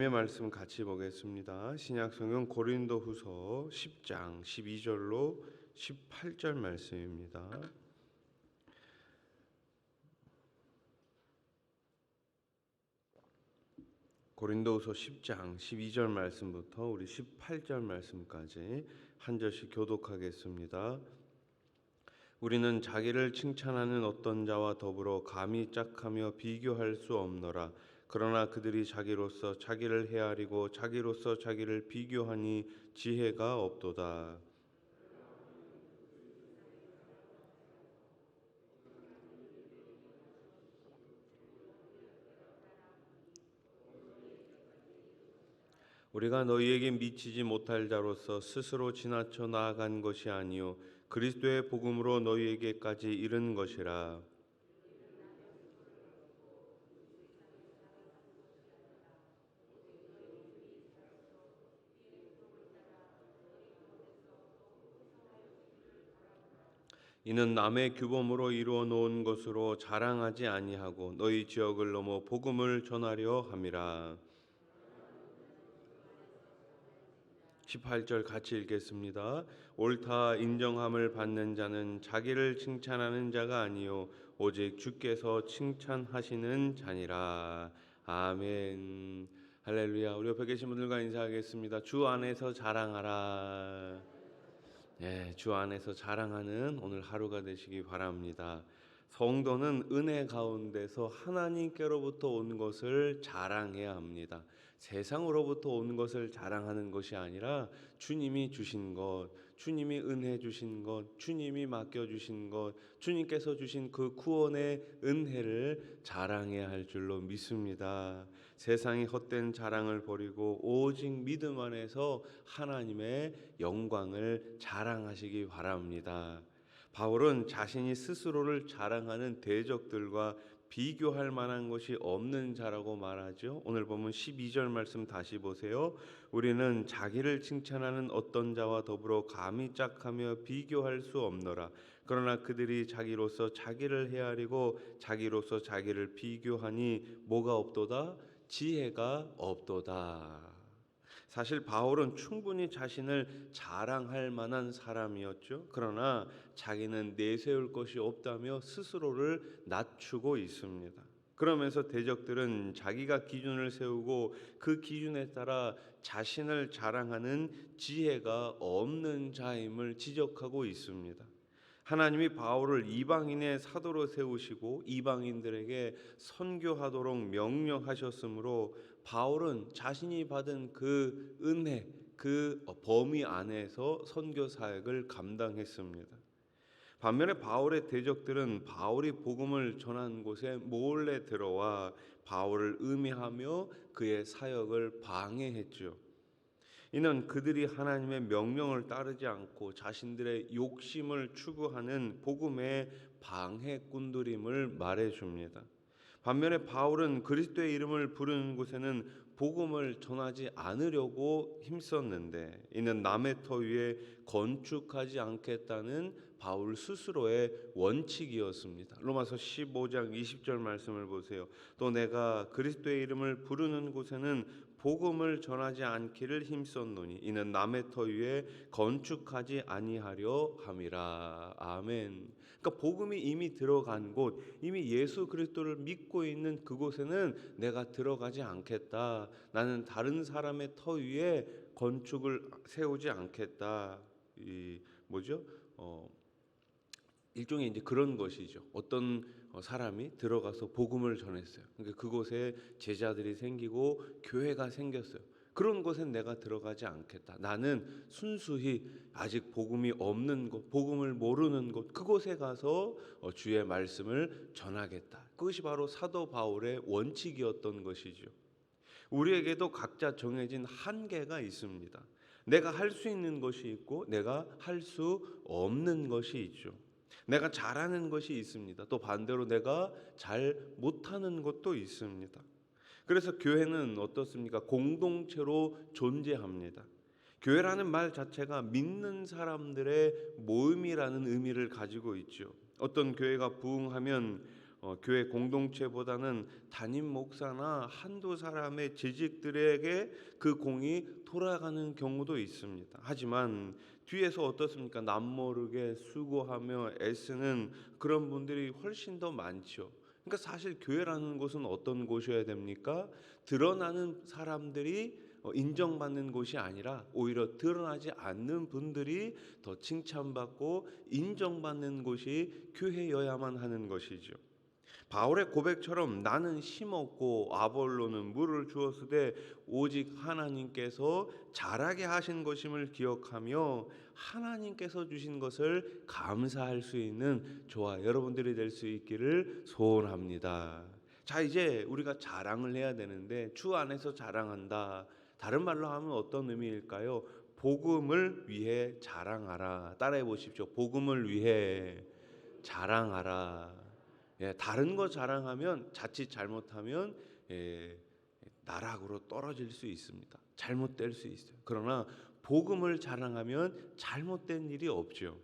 말씀 같이 보겠습니다. 신약성경 고린도후서 10장 12절로 18절 말씀입니다. 고린도후서 10장 12절 말씀부터 우리 18절 말씀까지 한 절씩 교독하겠습니다. 우리는 자기를 칭찬하는 어떤 자와 더불어 감히 짝하며 비교할 수 없노라. 그러나 그들이 자기로서 자기를 헤아리고 자기로서 자기를 비교하니 지혜가 없도다. 우리가 너희에게 미치지 못할 자로서 스스로 지나쳐 나아간 것이 아니요 그리스도의 복음으로 너희에게까지 이른 것이라. 이는 남의 규범으로 이루어 놓은 것으로 자랑하지 아니하고 너희 지역을 넘어 복음을 전하려 함이라. 18절 같이 읽겠습니다. 옳다 인정함을 받는 자는 자기를 칭찬하는 자가 아니요 오직 주께서 칭찬하시는 자니라. 아멘. 할렐루야. 우리 옆에 계신 분들과 인사하겠습니다. 주 안에서 자랑하라. 네, 주 안에서 자랑하는 오늘 하루가 되시기 바랍니다. 성도는 은혜 가운데서 하나님께로부터 온 것을 자랑해야 합니다. 세상으로부터 온 것을 자랑하는 것이 아니라 주님이 주신 것, 주님이 은혜 주신 것, 주님이 맡겨 주신 것, 주님께서 주신 그 구원의 은혜를 자랑해야 할 줄로 믿습니다. 세상이 헛된 자랑을 버리고 오직 믿음 안에서 하나님의 영광을 자랑하시기 바랍니다. 바울은 자신이 스스로를 자랑하는 대적들과 비교할 만한 것이 없는 자라고 말하죠. 오늘 보면 12절 말씀 다시 보세요. 우리는 자기를 칭찬하는 어떤 자와 더불어 감히 짝하며 비교할 수 없노라. 그러나 그들이 자기로서 자기를 헤아리고 자기로서 자기를 비교하니 뭐가 없도다? 지혜가 없도다. 사실 바울은 충분히 자신을 자랑할 만한 사람이었죠. 그러나 자기는 내세울 것이 없다며 스스로를 낮추고 있습니다. 그러면서 대적들은 자기가 기준을 세우고 그 기준에 따라 자신을 자랑하는 지혜가 없는 자임을 지적하고 있습니다. 하나님이 바울을 이방인의 사도로 세우시고 이방인들에게 선교하도록 명령하셨으므로 바울은 자신이 받은 그 은혜, 그 범위 안에서 선교 사역을 감당했습니다. 반면에 바울의 대적들은 바울이 복음을 전한 곳에 몰래 들어와 바울을 음해하며 그의 사역을 방해했죠. 이는 그들이 하나님의 명령을 따르지 않고 자신들의 욕심을 추구하는 복음의 방해꾼들임을 말해줍니다. 반면에 바울은 그리스도의 이름을 부르는 곳에는 복음을 전하지 않으려고 힘썼는데 이는 남의 터 위에 건축하지 않겠다는 바울 스스로의 원칙이었습니다. 로마서 15장 20절 말씀을 보세요. 또 내가 그리스도의 이름을 부르는 곳에는 복음을 전하지 않기를 힘썼노니 이는 남의 터 위에 건축하지 아니하려 함이라. 아멘. 그러니까 복음이 이미 들어간 곳, 이미 예수 그리스도를 믿고 있는 그곳에는 내가 들어가지 않겠다. 나는 다른 사람의 터 위에 건축을 세우지 않겠다. 이 뭐죠? 일종의 이제 그런 것이죠. 어떤 사람이 들어가서 복음을 전했어요. 그러니까 그곳에 제자들이 생기고 교회가 생겼어요. 그런 곳엔 내가 들어가지 않겠다. 나는 순수히 아직 복음이 없는 곳, 복음을 모르는 곳, 그곳에 가서 주의 말씀을 전하겠다. 그것이 바로 사도 바울의 원칙이었던 것이죠. 우리에게도 각자 정해진 한계가 있습니다. 내가 할 수 있는 것이 있고 내가 할 수 없는 것이 있죠. 내가 잘하는 것이 있습니다. 또 반대로 내가 잘 못하는 것도 있습니다. 그래서 교회는 어떻습니까? 공동체로 존재합니다. 교회라는 말 자체가 믿는 사람들의 모임이라는 의미를 가지고 있죠. 어떤 교회가 부흥하면 교회 공동체보다는 담임 목사나 한두 사람의 재직들에게 그 공이 돌아가는 경우도 있습니다. 하지만 뒤에서 어떻습니까? 남모르게 수고하며 애쓰는 그런 분들이 훨씬 더 많죠. 그러니까 사실 교회라는 곳은 어떤 곳이어야 됩니까? 드러나는 사람들이 인정받는 곳이 아니라 오히려 드러나지 않는 분들이 더 칭찬받고 인정받는 곳이 교회여야만 하는 것이죠. 바울의 고백처럼 나는 심었고 아볼로는 물을 주었으되 오직 하나님께서 자라게 하신 것임을 기억하며 하나님께서 주신 것을 감사할 수 있는 저와 여러분들이 될 수 있기를 소원합니다. 자, 이제 우리가 자랑을 해야 되는데 주 안에서 자랑한다. 다른 말로 하면 어떤 의미일까요? 복음을 위해 자랑하라. 따라해 보십시오. 복음을 위해 자랑하라. 다른 거 자랑하면 자칫 잘못하면 나락으로 떨어질 수 있습니다. 잘못될 수 있어요. 그러나 복음을 자랑하면 잘못된 일이 없죠.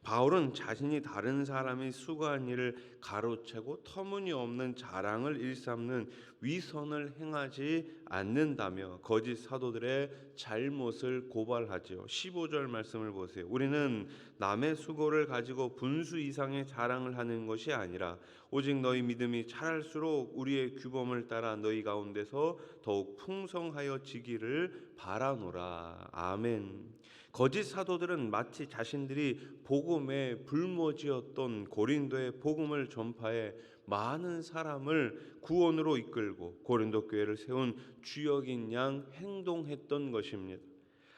바울은 자신이 다른 사람이 수고한 일을 가로채고 터무니없는 자랑을 일삼는 위선을 행하지 않는다며 거짓 사도들의 잘못을 고발하죠. 15절 말씀을 보세요. 우리는 남의 수고를 가지고 분수 이상의 자랑을 하는 것이 아니라 오직 너희 믿음이 자랄수록 우리의 규범을 따라 너희 가운데서 더욱 풍성하여지기를 바라노라. 아멘. 거짓 사도들은 마치 자신들이 복음의 불모지였던 고린도의 복음을 전파해 많은 사람을 구원으로 이끌고 고린도 교회를 세운 주역인 양 행동했던 것입니다.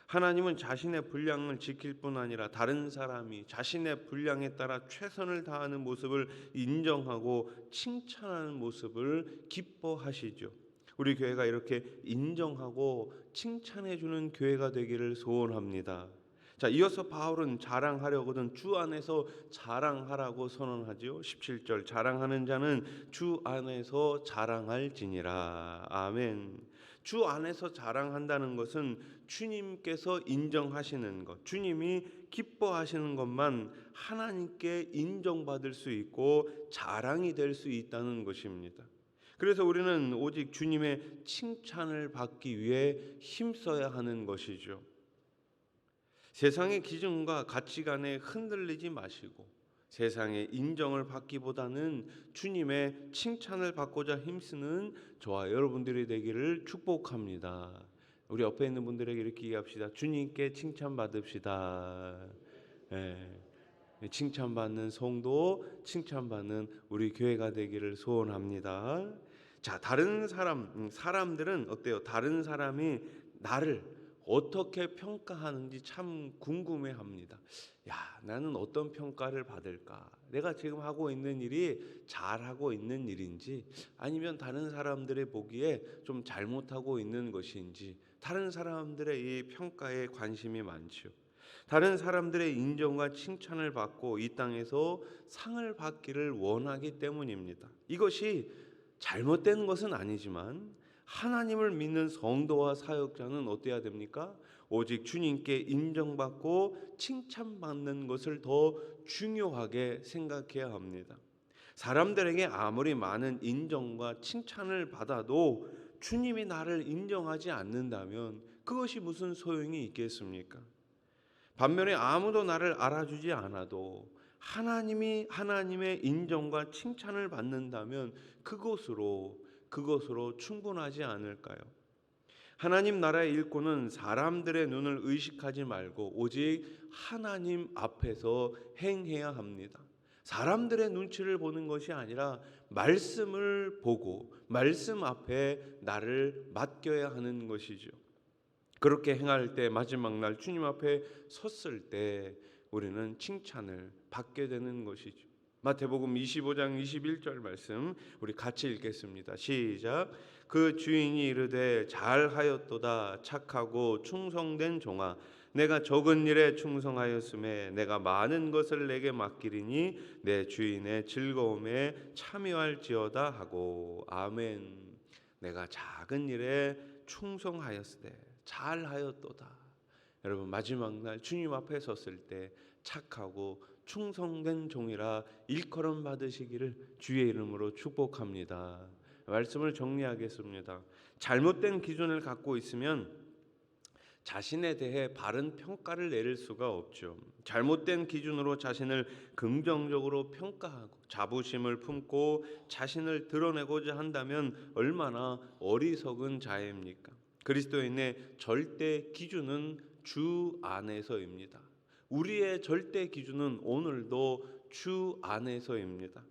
하나님은 자신의 분량을 지킬 뿐 아니라 다른 사람이 자신의 분량에 따라 최선을 다하는 모습을 인정하고 칭찬하는 모습을 기뻐하시죠. 우리 교회가 이렇게 인정하고 칭찬해 주는 교회가 되기를 소원합니다. 자, 이어서 바울은 자랑하려거든 주 안에서 자랑하라고 선언하죠. 17절 자랑하는 자는 주 안에서 자랑할지니라. 아멘. 주 안에서 자랑한다는 것은 주님께서 인정하시는 것, 주님이 기뻐하시는 것만 하나님께 인정받을 수 있고 자랑이 될 수 있다는 것입니다. 그래서 우리는 오직 주님의 칭찬을 받기 위해 힘써야 하는 것이죠. 세상의 기준과 가치관에 흔들리지 마시고 세상의 인정을 받기보다는 주님의 칭찬을 받고자 힘쓰는 저와 여러분들이 되기를 축복합니다. 우리 옆에 있는 분들에게 이렇게 얘기합시다. 주님께 칭찬받읍시다. 칭찬받는 성도, 칭찬받는 우리 교회가 되기를 소원합니다. 자, 다른 사람들은 어때요? 다른 사람이 나를 어떻게 평가하는지 참 궁금해합니다. 야, 나는 어떤 평가를 받을까? 내가 지금 하고 있는 일이 잘하고 있는 일인지 아니면 다른 사람들의 보기에 좀 잘못하고 있는 것인지 다른 사람들의 이 평가에 관심이 많죠. 다른 사람들의 인정과 칭찬을 받고 이 땅에서 상을 받기를 원하기 때문입니다. 이것이 잘못된 것은 아니지만 하나님을 믿는 성도와 사역자는 어때야 됩니까? 오직 주님께 인정받고 칭찬받는 것을 더 중요하게 생각해야 합니다. 사람들에게 아무리 많은 인정과 칭찬을 받아도 주님이 나를 인정하지 않는다면 그것이 무슨 소용이 있겠습니까? 반면에 아무도 나를 알아주지 않아도 하나님의 인정과 칭찬을 받는다면 그것으로 충분하지 않을까요? 하나님 나라의 일꾼은 사람들의 눈을 의식하지 말고 오직 하나님 앞에서 행해야 합니다. 사람들의 눈치를 보는 것이 아니라 말씀을 보고 말씀 앞에 나를 맡겨야 하는 것이죠. 그렇게 행할 때 마지막 날 주님 앞에 섰을 때 우리는 칭찬을 받게 되는 것이죠. 마태복음 25장 21절 말씀 우리 같이 읽겠습니다. 시작. 그 주인이 이르되 잘하였도다 착하고 충성된 종아 내가 적은 일에 충성하였음에 내가 많은 것을 내게 맡기리니 내 주인의 즐거움에 참여할지어다 하고. 아멘. 내가 작은 일에 충성하였으되 잘하였도다. 여러분 마지막 날 주님 앞에 섰을 때 착하고 충성된 종이라 일컬음 받으시기를 주의 이름으로 축복합니다. 말씀을 정리하겠습니다. 잘못된 기준을 갖고 있으면 자신에 대해 바른 평가를 내릴 수가 없죠. 잘못된 기준으로 자신을 긍정적으로 평가하고 자부심을 품고 자신을 드러내고자 한다면 얼마나 어리석은 자입니까? 그리스도인의 절대 기준은 주 안에서입니다. 우리의 절대 기준은 오늘도 주 안에서입니다.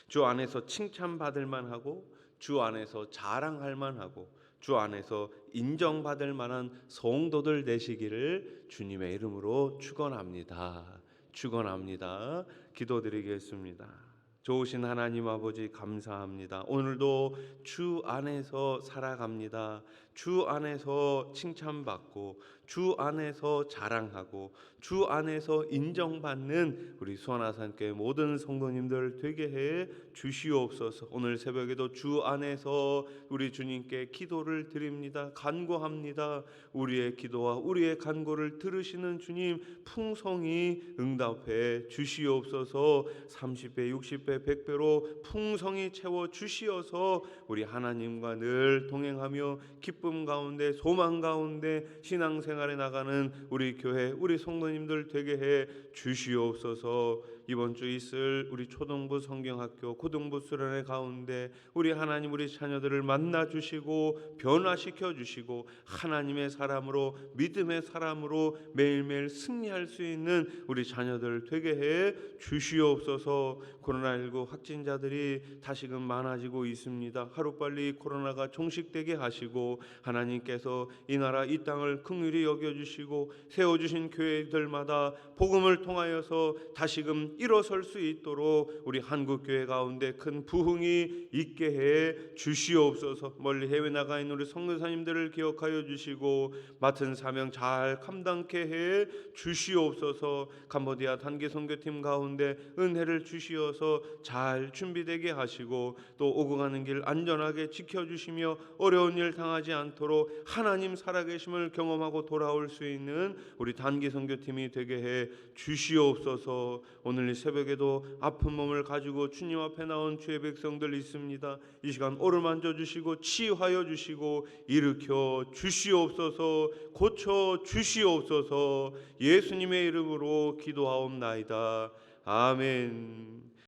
주 안에서 칭찬받을 만하고 주 안에서 자랑할 만하고 주 안에서 인정받을 만한 성도들 되시기를 주님의 이름으로 축원합니다. 축원합니다. 기도드리겠습니다. 좋으신 하나님 아버지 감사합니다. 오늘도 주 안에서 살아갑니다. 주 안에서 칭찬받고 주 안에서 자랑하고 주 안에서 인정받는 우리 수원아산교회 모든 성도님들 되게 해 주시옵소서. 오늘 새벽에도 주 안에서 우리 주님께 기도를 드립니다. 간구합니다. 우리의 기도와 우리의 간구를 들으시는 주님 풍성히 응답해 주시옵소서. 30배 60배 100배로 풍성히 채워 주시어서 우리 하나님과 늘 동행하며 기쁨 가운데 소망 가운데 신앙생활에 나가는 우리 교회 우리 성도님들 되게 해 주시옵소서. 이번 주 있을 우리 초등부 성경학교 고등부 수련회 가운데 우리 하나님 우리 자녀들을 만나 주시고 변화시켜 주시고 하나님의 사람으로 믿음의 사람으로 매일매일 승리할 수 있는 우리 자녀들 되게 해 주시옵소서. 코로나19 확진자들이 다시금 많아지고 있습니다. 하루빨리 코로나가 종식되게 하시고 하나님께서 이 나라 이 땅을 긍휼히 여겨주시고 세워주신 교회들마다 복음을 통하여서 다시금 일어설 수 있도록 우리 한국교회 가운데 큰 부흥이 있게 해 주시옵소서. 멀리 해외 나가 있는 우리 선교사님들을 기억하여 주시고 맡은 사명 잘 감당케 해 주시옵소서. 캄보디아 단기 선교팀 가운데 은혜를 주시어서 잘 준비되게 하시고 또 오고 가는 길 안전하게 지켜주시며 어려운 일 당하지 않도록 하나님 살아계심을 경험하고 돌아올 수 있는 우리 단기 선교팀이 되게 해 주시옵소서. 오늘 이 새벽에도 아픈 몸을 가지고 주님 앞에 나온 주의 백성들 있습니다. 이 시간 어루만져 주시고 치유하여 주시고 일으켜 주시옵소서. 고쳐 주시옵소서. 예수님의 이름으로 기도하옵나이다. 아멘.